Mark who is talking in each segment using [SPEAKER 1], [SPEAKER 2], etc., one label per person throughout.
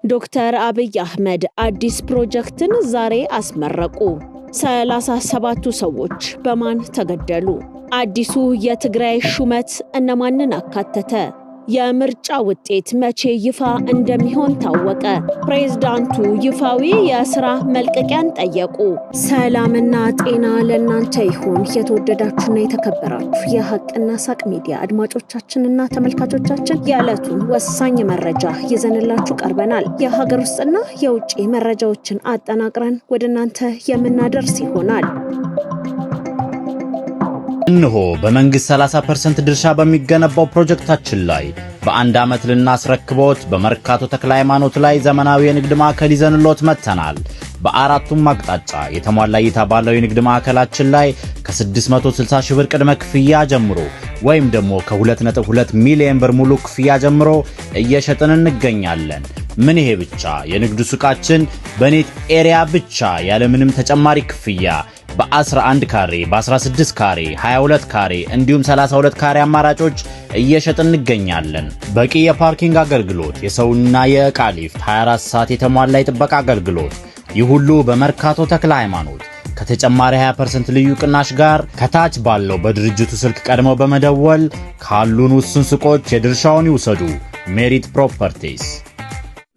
[SPEAKER 1] ዶክተር አብይ አህመድ አዲስ ፕሮጀክትን ዛሬ አስመረቁ። 37ቱ ሰዎች በማን ተገደሉ? አዲሱ የትግራይ ሹመት እነማንን አካተተ? የምርጫ ውጤት መቼ ይፋ እንደሚሆን ታወቀ? ፕሬዝዳንቱ ይፋዊ የሥራ መልቀቂያን ጠየቁ። ሰላምና ጤና ለእናንተ ይሁን። የተወደዳችሁና የተከበራችሁ የሐቅና ሳቅ ሚዲያ አድማጮቻችንና ተመልካቾቻችን የዕለቱን ወሳኝ መረጃ ይዘንላችሁ ቀርበናል። የሀገር ውስጥና የውጭ መረጃዎችን አጠናቅረን ወደ እናንተ የምናደርስ ይሆናል።
[SPEAKER 2] እነሆ በመንግስት 30% ድርሻ በሚገነባው ፕሮጀክታችን ላይ በአንድ ዓመት ልናስረክቦት በመርካቶ ተክለ ሃይማኖት ላይ ዘመናዊ የንግድ ማዕከል ይዘንሎት መጥተናል። በአራቱም አቅጣጫ የተሟላ እይታ ባለው የንግድ ማዕከላችን ላይ ከ660 ሺህ ብር ቅድመ ክፍያ ጀምሮ ወይም ደግሞ ከ2.2 ሚሊዮን ብር ሙሉ ክፍያ ጀምሮ እየሸጥን እንገኛለን። ምን ይሄ ብቻ! የንግድ ሱቃችን በኔት ኤሪያ ብቻ ያለምንም ተጨማሪ ክፍያ በ11 ካሬ፣ በ16 ካሬ፣ 22 ካሬ እንዲሁም 32 ካሬ አማራጮች እየሸጥን እንገኛለን። በቂ የፓርኪንግ አገልግሎት፣ የሰውና የዕቃ ሊፍት፣ 24 ሰዓት የተሟላ የጥበቃ አገልግሎት፣ ይህ ሁሉ በመርካቶ ተክለ ሃይማኖት ከተጨማሪ 20% ልዩ ቅናሽ ጋር ከታች ባለው በድርጅቱ ስልክ ቀድመው በመደወል ካሉን ውስን ሱቆች የድርሻውን ይውሰዱ። ሜሪት ፕሮፐርቲስ።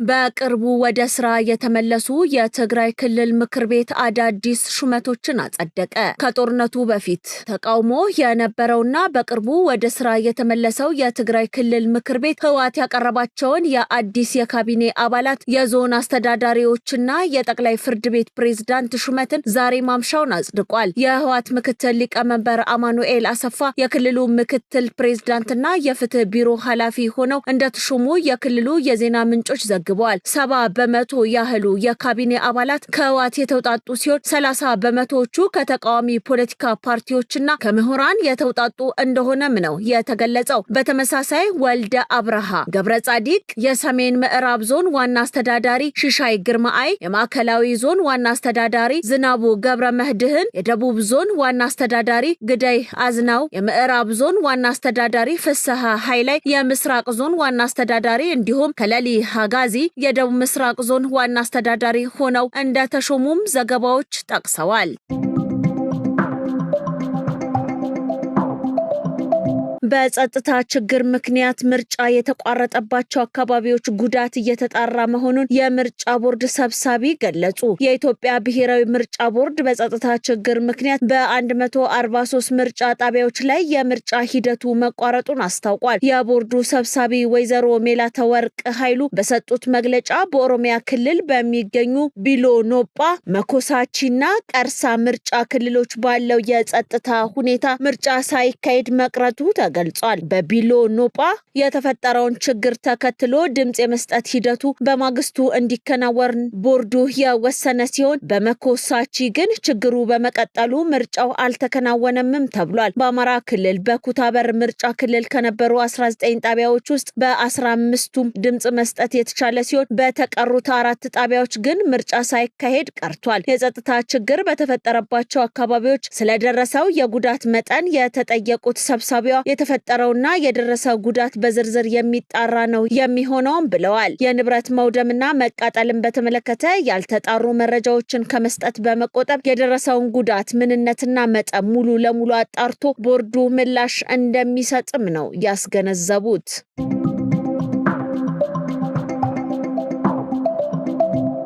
[SPEAKER 1] በቅርቡ ወደ ስራ የተመለሱ የትግራይ ክልል ምክር ቤት አዳዲስ ሹመቶችን አጸደቀ። ከጦርነቱ በፊት ተቃውሞ የነበረውና በቅርቡ ወደ ስራ የተመለሰው የትግራይ ክልል ምክር ቤት ህወሓት ያቀረባቸውን የአዲስ የካቢኔ አባላት፣ የዞን አስተዳዳሪዎችና የጠቅላይ ፍርድ ቤት ፕሬዝዳንት ሹመትን ዛሬ ማምሻውን አጽድቋል። የህወሓት ምክትል ሊቀመንበር አማኑኤል አሰፋ የክልሉ ምክትል ፕሬዝዳንትና የፍትህ ቢሮ ኃላፊ ሆነው እንደተሾሙ የክልሉ የዜና ምንጮች ዘግበዋል። 70% ያህሉ የካቢኔ አባላት ከህወሓት የተውጣጡ ሲሆን 30%ዎቹ ከተቃዋሚ ፖለቲካ ፓርቲዎችና ከምሁራን የተውጣጡ እንደሆነም ነው የተገለጸው። በተመሳሳይ ወልደ አብርሃ ገብረ ጻዲቅ የሰሜን ምዕራብ ዞን ዋና አስተዳዳሪ፣ ሽሻይ ግርማይ የማዕከላዊ ዞን ዋና አስተዳዳሪ፣ ዝናቡ ገብረ መህድህን የደቡብ ዞን ዋና አስተዳዳሪ፣ ግዳይ አዝናው የምዕራብ ዞን ዋና አስተዳዳሪ፣ ፍስሐ ኃይላይ የምስራቅ ዞን ዋና አስተዳዳሪ እንዲሁም ከለሊ ሀጋዚ የደቡብ ምስራቅ ዞን ዋና አስተዳዳሪ ሆነው እንደተሾሙም ዘገባዎች ጠቅሰዋል። በጸጥታ ችግር ምክንያት ምርጫ የተቋረጠባቸው አካባቢዎች ጉዳት እየተጣራ መሆኑን የምርጫ ቦርድ ሰብሳቢ ገለጹ። የኢትዮጵያ ብሔራዊ ምርጫ ቦርድ በጸጥታ ችግር ምክንያት በ143 ምርጫ ጣቢያዎች ላይ የምርጫ ሂደቱ መቋረጡን አስታውቋል። የቦርዱ ሰብሳቢ ወይዘሮ ሜላተወርቅ ኃይሉ በሰጡት መግለጫ በኦሮሚያ ክልል በሚገኙ ቢሎ ኖጳ፣ መኮሳቺና ቀርሳ ምርጫ ክልሎች ባለው የጸጥታ ሁኔታ ምርጫ ሳይካሄድ መቅረቱ ተገልጿል። በቢሎ ኖጳ የተፈጠረውን ችግር ተከትሎ ድምጽ የመስጠት ሂደቱ በማግስቱ እንዲከናወን ቦርዱ የወሰነ ሲሆን በመኮሳቺ ግን ችግሩ በመቀጠሉ ምርጫው አልተከናወነም ተብሏል። በአማራ ክልል በኩታበር ምርጫ ክልል ከነበሩ 19 ጣቢያዎች ውስጥ በ15ቱም ድምጽ መስጠት የተቻለ ሲሆን በተቀሩት 4 ጣቢያዎች ግን ምርጫ ሳይካሄድ ቀርቷል። የጸጥታ ችግር በተፈጠረባቸው አካባቢዎች ስለደረሰው የጉዳት መጠን የተጠየቁት ሰብሳቢዋ የተፈጠረውና የደረሰው ጉዳት በዝርዝር የሚጣራ ነው የሚሆነውም ብለዋል። የንብረት መውደምና መቃጠልን በተመለከተ ያልተጣሩ መረጃዎችን ከመስጠት በመቆጠብ የደረሰውን ጉዳት ምንነትና መጠን ሙሉ ለሙሉ አጣርቶ ቦርዱ ምላሽ እንደሚሰጥም ነው ያስገነዘቡት።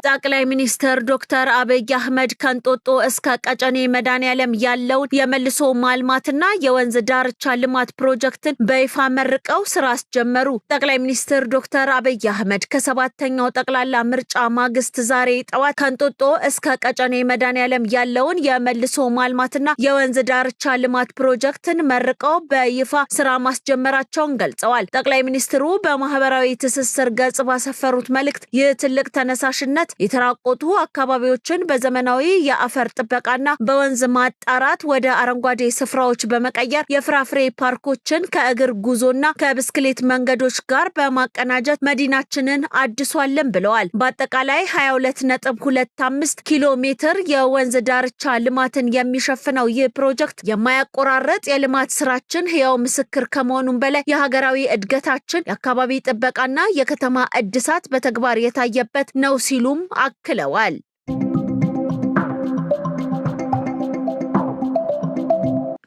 [SPEAKER 1] ጠቅላይ ሚኒስትር ዶክተር አብይ አህመድ ከንጦጦ እስከ ቀጨኔ መድኃኔዓለም ያለውን የመልሶ ማልማትና የወንዝ ዳርቻ ልማት ፕሮጀክትን በይፋ መርቀው ስራ አስጀመሩ። ጠቅላይ ሚኒስትር ዶክተር አብይ አህመድ ከ7ኛው ጠቅላላ ምርጫ ማግስት ዛሬ ጠዋት ከንጦጦ እስከ ቀጨኔ መድኃኔዓለም ያለውን የመልሶ ማልማትና የወንዝ ዳርቻ ልማት ፕሮጀክትን መርቀው በይፋ ስራ ማስጀመራቸውን ገልጸዋል። ጠቅላይ ሚኒስትሩ በማህበራዊ ትስስር ገጽ ባሰፈሩት መልእክት ይህ ትልቅ ተነሳሽነት የተራቆቱ አካባቢዎችን በዘመናዊ የአፈር ጥበቃና በወንዝ ማጣራት ወደ አረንጓዴ ስፍራዎች በመቀየር የፍራፍሬ ፓርኮችን ከእግር ጉዞና ከብስክሌት መንገዶች ጋር በማቀናጀት መዲናችንን አድሷልን ብለዋል። በአጠቃላይ 22.25 ኪሎ ሜትር የወንዝ ዳርቻ ልማትን የሚሸፍነው ይህ ፕሮጀክት የማያቆራረጥ የልማት ስራችን ህያው ምስክር ከመሆኑም በላይ የሀገራዊ እድገታችን የአካባቢ ጥበቃና የከተማ እድሳት በተግባር የታየበት ነው ሲሉም አክለዋል።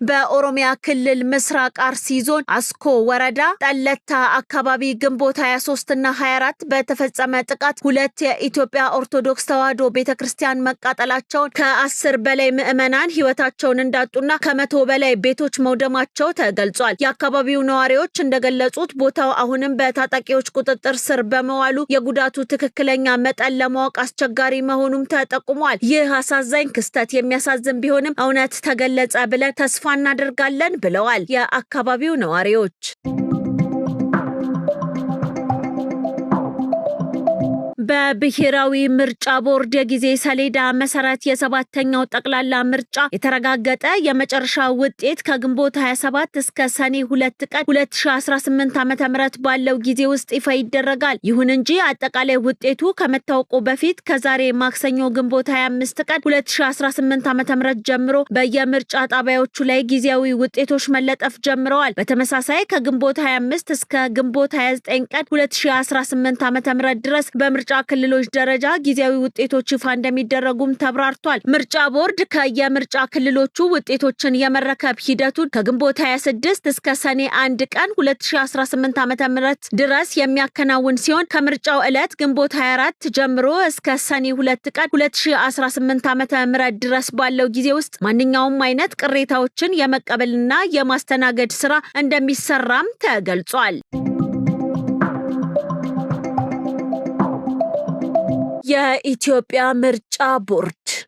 [SPEAKER 1] በኦሮሚያ ክልል ምስራቅ አርሲ ዞን አስኮ ወረዳ ጠለታ አካባቢ ግንቦት 23 እና 24 በተፈጸመ ጥቃት 2 የኢትዮጵያ ኦርቶዶክስ ተዋሕዶ ቤተክርስቲያን መቃጠላቸውን ከ10 በላይ ምዕመናን ህይወታቸውን እንዳጡና ከ100 በላይ ቤቶች መውደማቸው ተገልጿል። የአካባቢው ነዋሪዎች እንደገለጹት ቦታው አሁንም በታጣቂዎች ቁጥጥር ስር በመዋሉ የጉዳቱ ትክክለኛ መጠን ለማወቅ አስቸጋሪ መሆኑም ተጠቁሟል። ይህ አሳዛኝ ክስተት የሚያሳዝን ቢሆንም እውነት ተገለጸ ብለን ተስፋ እናደርጋለን ብለዋል የአካባቢው ነዋሪዎች። በብሔራዊ ምርጫ ቦርድ የጊዜ ሰሌዳ መሰረት የሰባተኛው ጠቅላላ ምርጫ የተረጋገጠ የመጨረሻ ውጤት ከግንቦት 27 እስከ ሰኔ 2 ቀን 2018 ዓ.ም ባለው ጊዜ ውስጥ ይፋ ይደረጋል። ይሁን እንጂ አጠቃላይ ውጤቱ ከመታወቁ በፊት ከዛሬ ማክሰኞ ግንቦት 25 ቀን 2018 ዓ.ም ጀምሮ በየምርጫ ጣቢያዎቹ ላይ ጊዜያዊ ውጤቶች መለጠፍ ጀምረዋል። በተመሳሳይ ከግንቦት 25 እስከ ግንቦት 29 ቀን 2018 ዓ.ም ድረስ በምርጫ ክልሎች ደረጃ ጊዜያዊ ውጤቶች ይፋ እንደሚደረጉም ተብራርቷል። ምርጫ ቦርድ ከየምርጫ ክልሎቹ ውጤቶችን የመረከብ ሂደቱን ከግንቦት 26 እስከ ሰኔ 1 ቀን 2018 ዓ.ም ድረስ የሚያከናውን ሲሆን ከምርጫው ዕለት ግንቦት 24 ጀምሮ እስከ ሰኔ 2 ቀን 2018 ዓ.ም ድረስ ባለው ጊዜ ውስጥ ማንኛውም አይነት ቅሬታዎችን የመቀበልና የማስተናገድ ስራ እንደሚሰራም ተገልጿል። የኢትዮጵያ ምርጫ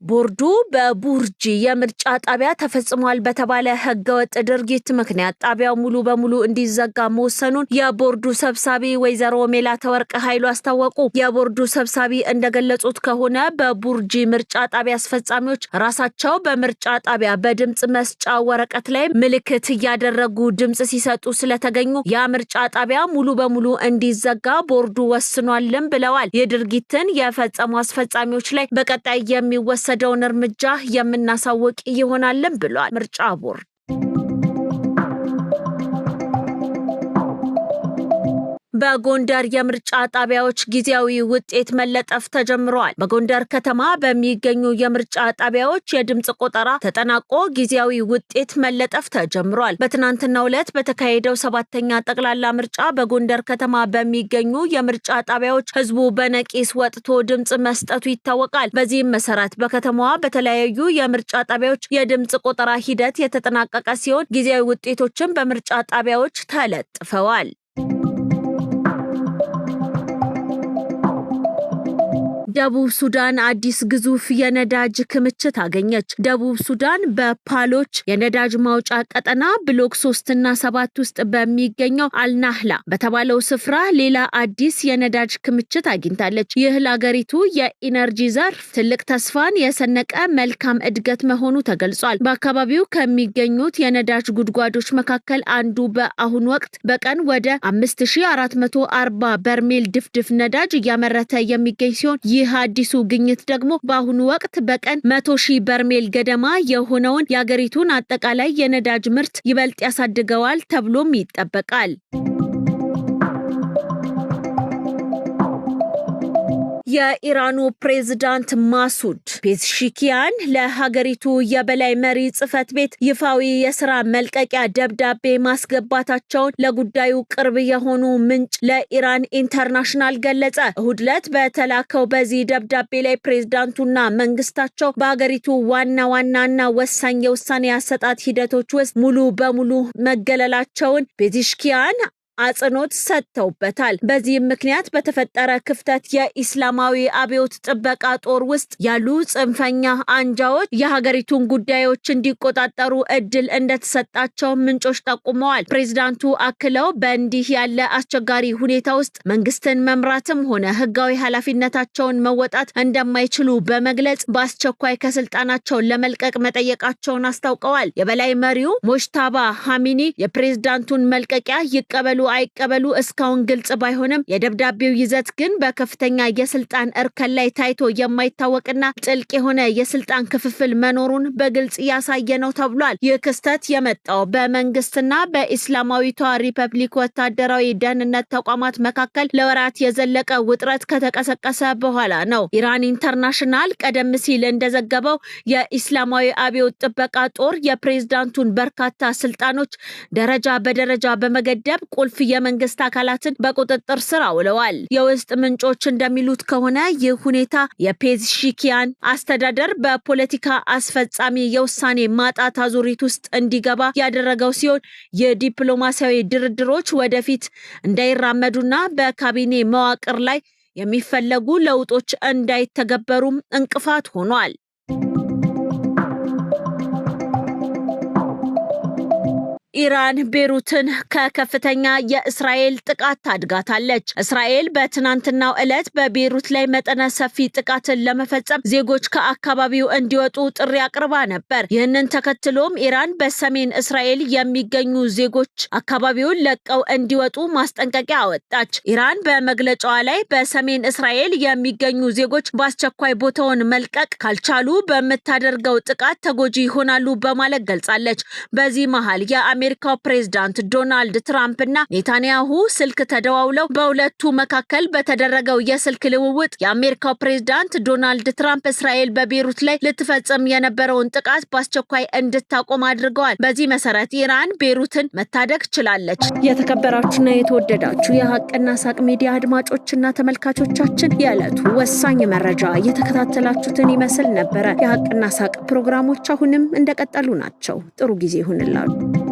[SPEAKER 1] ቦርዱ በቡርጂ የምርጫ ጣቢያ ተፈጽሟል በተባለ ህገወጥ ድርጊት ምክንያት ጣቢያው ሙሉ በሙሉ እንዲዘጋ መወሰኑን የቦርዱ ሰብሳቢ ወይዘሮ ሜላተወርቅ ኃይሉ አስታወቁ። የቦርዱ ሰብሳቢ እንደገለጹት ከሆነ በቡርጂ ምርጫ ጣቢያ አስፈጻሚዎች ራሳቸው በምርጫ ጣቢያ በድምጽ መስጫ ወረቀት ላይ ምልክት እያደረጉ ድምጽ ሲሰጡ ስለተገኙ ያ ምርጫ ጣቢያ ሙሉ በሙሉ እንዲዘጋ ቦርዱ ወስኗልም ብለዋል። የድርጊትን የፈጸሙ አስፈጻሚዎች ላይ በቀጣይ የሚወሰደውን እርምጃ የምናሳውቅ ይሆናልም ብሏል ምርጫ ቦርድ። በጎንደር የምርጫ ጣቢያዎች ጊዜያዊ ውጤት መለጠፍ ተጀምሯል። በጎንደር ከተማ በሚገኙ የምርጫ ጣቢያዎች የድምጽ ቆጠራ ተጠናቆ ጊዜያዊ ውጤት መለጠፍ ተጀምሯል። በትናንትናው ዕለት በተካሄደው 7ኛ ጠቅላላ ምርጫ በጎንደር ከተማ በሚገኙ የምርጫ ጣቢያዎች ህዝቡ በነቂስ ወጥቶ ድምጽ መስጠቱ ይታወቃል። በዚህም መሰረት በከተማዋ በተለያዩ የምርጫ ጣቢያዎች የድምጽ ቆጠራ ሂደት የተጠናቀቀ ሲሆን ጊዜያዊ ውጤቶችን በምርጫ ጣቢያዎች ተለጥፈዋል። ደቡብ ሱዳን አዲስ ግዙፍ የነዳጅ ክምችት አገኘች። ደቡብ ሱዳን በፓሎች የነዳጅ ማውጫ ቀጠና ብሎክ 3 እና 7 ውስጥ በሚገኘው አልናህላ በተባለው ስፍራ ሌላ አዲስ የነዳጅ ክምችት አግኝታለች። ይህ ለሀገሪቱ የኢነርጂ ዘርፍ ትልቅ ተስፋን የሰነቀ መልካም እድገት መሆኑ ተገልጿል። በአካባቢው ከሚገኙት የነዳጅ ጉድጓዶች መካከል አንዱ በአሁኑ ወቅት በቀን ወደ 5440 በርሜል ድፍድፍ ነዳጅ እያመረተ የሚገኝ ሲሆን ይህ አዲሱ ግኝት ደግሞ በአሁኑ ወቅት በቀን 100,000 በርሜል ገደማ የሆነውን የአገሪቱን አጠቃላይ የነዳጅ ምርት ይበልጥ ያሳድገዋል ተብሎም ይጠበቃል። የኢራኑ ፕሬዝዳንት ማሱድ ፔዝሽኪያን ለሀገሪቱ የበላይ መሪ ጽህፈት ቤት ይፋዊ የሥራ መልቀቂያ ደብዳቤ ማስገባታቸውን ለጉዳዩ ቅርብ የሆኑ ምንጭ ለኢራን ኢንተርናሽናል ገለጸ። እሁድ ዕለት በተላከው በዚህ ደብዳቤ ላይ ፕሬዝዳንቱና መንግስታቸው በሀገሪቱ ዋናና ወሳኝ የውሳኔ አሰጣጥ ሂደቶች ውስጥ ሙሉ በሙሉ መገለላቸውን ፔዝሽኪያን አጽንኦት ሰጥተውበታል። በዚህም ምክንያት በተፈጠረ ክፍተት የኢስላማዊ አብዮት ጥበቃ ጦር ውስጥ ያሉ ጽንፈኛ አንጃዎች የሀገሪቱን ጉዳዮች እንዲቆጣጠሩ እድል እንደተሰጣቸው ምንጮች ጠቁመዋል። ፕሬዝዳንቱ አክለው በእንዲህ ያለ አስቸጋሪ ሁኔታ ውስጥ መንግስትን መምራትም ሆነ ህጋዊ ኃላፊነታቸውን መወጣት እንደማይችሉ በመግለጽ በአስቸኳይ ከስልጣናቸው ለመልቀቅ መጠየቃቸውን አስታውቀዋል። የበላይ መሪው ሞጅታባ ሐሚኒ የፕሬዝዳንቱን መልቀቂያ ይቀበሉ አይቀበሉ እስካሁን ግልጽ ባይሆንም የደብዳቤው ይዘት ግን በከፍተኛ የስልጣን እርከን ላይ ታይቶ የማይታወቅና ጥልቅ የሆነ የስልጣን ክፍፍል መኖሩን በግልጽ ያሳየ ነው ተብሏል። ይህ ክስተት የመጣው በመንግስትና በኢስላማዊቷ ሪፐብሊክ ወታደራዊ ደህንነት ተቋማት መካከል ለወራት የዘለቀ ውጥረት ከተቀሰቀሰ በኋላ ነው። ኢራን ኢንተርናሽናል ቀደም ሲል እንደዘገበው የኢስላማዊ አብዮት ጥበቃ ጦር የፕሬዝዳንቱን በርካታ ስልጣኖች ደረጃ በደረጃ በመገደብ ቁልፍ የመንግስት አካላትን በቁጥጥር ስር አውለዋል። የውስጥ ምንጮች እንደሚሉት ከሆነ ይህ ሁኔታ የፔዝሺኪያን አስተዳደር በፖለቲካ አስፈጻሚ የውሳኔ ማጣት አዙሪት ውስጥ እንዲገባ ያደረገው ሲሆን የዲፕሎማሲያዊ ድርድሮች ወደፊት እንዳይራመዱና በካቢኔ መዋቅር ላይ የሚፈለጉ ለውጦች እንዳይተገበሩም እንቅፋት ሆኗል። ኢራን ቤሩትን ከከፍተኛ የእስራኤል ጥቃት ታድጋታለች። እስራኤል በትናንትናው ዕለት በቤሩት ላይ መጠነ ሰፊ ጥቃትን ለመፈጸም ዜጎች ከአካባቢው እንዲወጡ ጥሪ አቅርባ ነበር። ይህንን ተከትሎም ኢራን በሰሜን እስራኤል የሚገኙ ዜጎች አካባቢውን ለቀው እንዲወጡ ማስጠንቀቂያ አወጣች። ኢራን በመግለጫዋ ላይ በሰሜን እስራኤል የሚገኙ ዜጎች በአስቸኳይ ቦታውን መልቀቅ ካልቻሉ በምታደርገው ጥቃት ተጎጂ ይሆናሉ በማለት ገልጻለች። በዚህ መሃል የአሜሪካው ፕሬዝዳንት ዶናልድ ትራምፕ እና ኔታንያሁ ስልክ ተደዋውለው በሁለቱ መካከል በተደረገው የስልክ ልውውጥ የአሜሪካው ፕሬዝዳንት ዶናልድ ትራምፕ እስራኤል በቤሩት ላይ ልትፈጽም የነበረውን ጥቃት በአስቸኳይ እንድታቆም አድርገዋል። በዚህ መሰረት ኢራን ቤሩትን መታደግ ችላለች። የተከበራችሁና የተወደዳችሁ የሀቅና ሳቅ ሚዲያ አድማጮችና ተመልካቾቻችን የዕለቱ ወሳኝ መረጃ የተከታተላችሁትን ይመስል ነበረ። የሀቅና ሳቅ ፕሮግራሞች አሁንም እንደቀጠሉ ናቸው። ጥሩ ጊዜ ይሁንላችሁ።